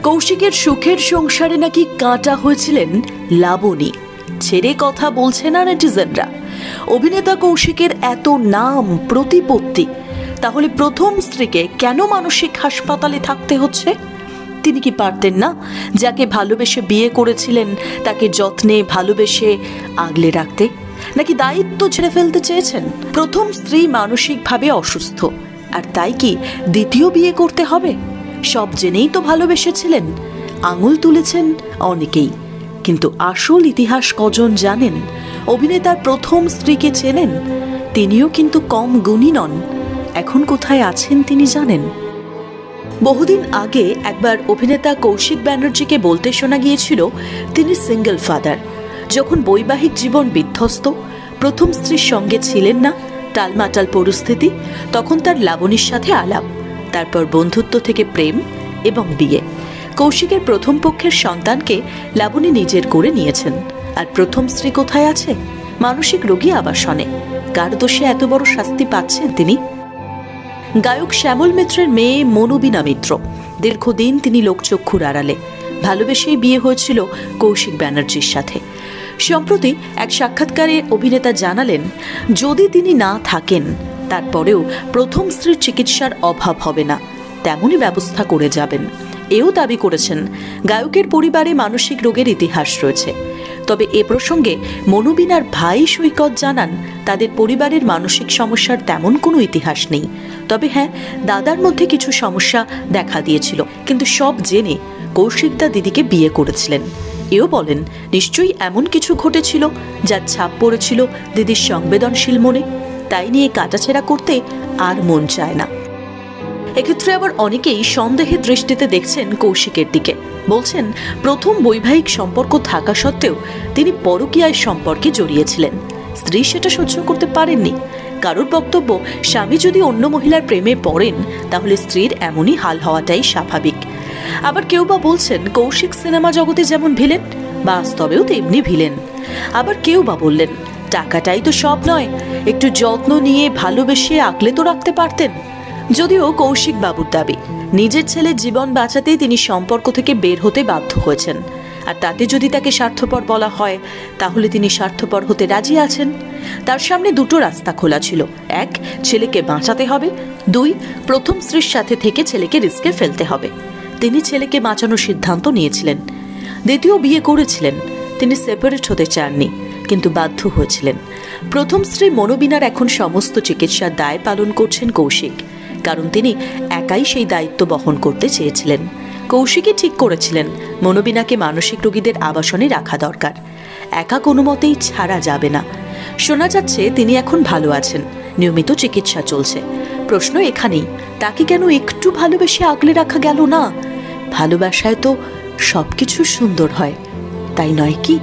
কৌশিকের সুখের সংসারে নাকি কাঁটা হয়েছিলেন লাবণী। ছেড়ে কথা বলছে না নেটিজেনরা। অভিনেতা কৌশিকের এত নাম প্রতিপত্তি, তাহলে প্রথম স্ত্রীকে কেন মানসিক হাসপাতালে থাকতে হচ্ছে? তিনি কি পারতেন না যাকে ভালোবেসে বিয়ে করেছিলেন তাকে যত্নে ভালোবেসে আগলে রাখতে? নাকি দায়িত্ব ছেড়ে ফেলতে চেয়েছেন? প্রথম স্ত্রী মানসিকভাবে অসুস্থ, আর তাই কি দ্বিতীয় বিয়ে করতে হবে? সব জেনেই তো ভালোবেসেছিলেন। আঙুল তুলেছেন অনেকেই, কিন্তু আসল ইতিহাস কজন জানেন? অভিনেতার প্রথম স্ত্রীকে চেনেন? তিনিও কিন্তু কম গুণী নন। এখন কোথায় আছেন তিনি জানেন? বহুদিন আগে একবার অভিনেতা কৌশিক ব্যানার্জিকে বলতে শোনা গিয়েছিল তিনি সিঙ্গেল ফাদার। যখন বৈবাহিক জীবন বিধ্বস্ত, প্রথম স্ত্রীর সঙ্গে ছিলেন না, টালমাটাল পরিস্থিতি, তখন তার লাবণীর সাথে আলাপ, তারপর বন্ধুত্ব থেকে প্রেম এবং বিয়ে। কৌশিকের প্রথম পক্ষের সন্তানকে লাবণী নিজের করে নিয়েছেন। আর প্রথম স্ত্রী কোথায় আছে? মানসিক রোগী আবাসনে। কার দোষে এত বড় শাস্তি পাচ্ছেন তিনি? গায়ক শ্যামল মিত্রের মেয়ে মনুবীণা মিত্র। দীর্ঘদিন তিনি লোকচক্ষুর আড়ালে। ভালোবেসেই বিয়ে হয়েছিল কৌশিক ব্যানার্জির সাথে। সম্প্রতি এক সাক্ষাৎকারে অভিনেতা জানালেন, যদি তিনি না থাকেন তারপরেও প্রথম স্ত্রীর চিকিৎসার অভাব হবে না, তেমনই ব্যবস্থা করে যাবেন। এও দাবি করেছেন গায়কের পরিবারে মানসিক রোগের ইতিহাস রয়েছে। তবে এ প্রসঙ্গে মনুবীণার ভাই সৈকত জানান, তাদের পরিবারের মানসিক সমস্যার তেমন কোনো ইতিহাস নেই। তবে হ্যাঁ, দাদার মধ্যে কিছু সমস্যা দেখা দিয়েছিল, কিন্তু সব জেনে কৌশিক দা দিদিকে বিয়ে করেছিলেন। এও বলেন, নিশ্চয়ই এমন কিছু ঘটেছিল যার ছাপ পড়েছিল দিদির সংবেদনশীল মনে, তাই নিয়ে কাটাছেঁড়া করতে আর মন চায় না। এক্ষেত্রে আবার অনেকেই সন্দেহের দৃষ্টিতে দেখছেন কৌশিকের দিকে। বলছেন, প্রথম বৈবাহিক সম্পর্ক থাকা সত্ত্বেও তিনি পরকীয়ায় সম্পর্কে জড়িয়েছিলেন। স্ত্রী সেটা সহ্য করতে পারেননি। কারোর বক্তব্য, স্বামী যদি অন্য মহিলার প্রেমে পড়েন তাহলে স্ত্রীর এমনই হাল হওয়াটাই স্বাভাবিক। আবার কেউ বা বলছেন, কৌশিক সিনেমা জগতে যেমন ভিলেন, বাস্তবেও তেমনি ভিলেন। আবার কেউ বা বললেন, টাকাটাই তো সব নয়, একটু যত্ন নিয়ে ভালোবেসে আগলে তো রাখতে পারতেন। যদিও কৌশিক বাবুর দাবি, নিজের ছেলের জীবন বাঁচাতেই তিনি সম্পর্ক থেকে বের হতে বাধ্য হয়েছেন। আর তাতে যদি তাকে স্বার্থপর বলা হয়, তাহলে তিনি স্বার্থপর হতে রাজি আছেন। তার সামনে দুটো রাস্তা খোলা ছিল। এক, ছেলেকে বাঁচাতে হবে। দুই, প্রথম স্ত্রীর সাথে থেকে ছেলেকে রিস্কে ফেলতে হবে। তিনি ছেলেকে বাঁচানোর সিদ্ধান্ত নিয়েছিলেন। দ্বিতীয় বিয়ে করেছিলেন। তিনি সেপারেট হতে চাননি, কিন্তু বাধ্য হয়েছিলেন। প্রথম স্ত্রী মনুবীণার এখন সমস্ত চিকিৎসার দায় পালন করছেন কৌশিক, কারণ তিনি একাই সেই দায়িত্ব বহন করতে চেয়েছিলেন। কৌশিকই ঠিক করেছিলেন মনুবীণাকে মানসিক রোগীদের আবাসনে রাখা দরকার। একা কোনো মতেই ছাড়া যাবে না। শোনা যাচ্ছে তিনি এখন ভালো আছেন, নিয়মিত চিকিৎসা চলছে। প্রশ্ন এখানেই, তাকে কেন একটু ভালোবেসে আগলে রাখা গেল না? ভালোবাসায় তো সবকিছু সুন্দর হয়, তাই নয় কি?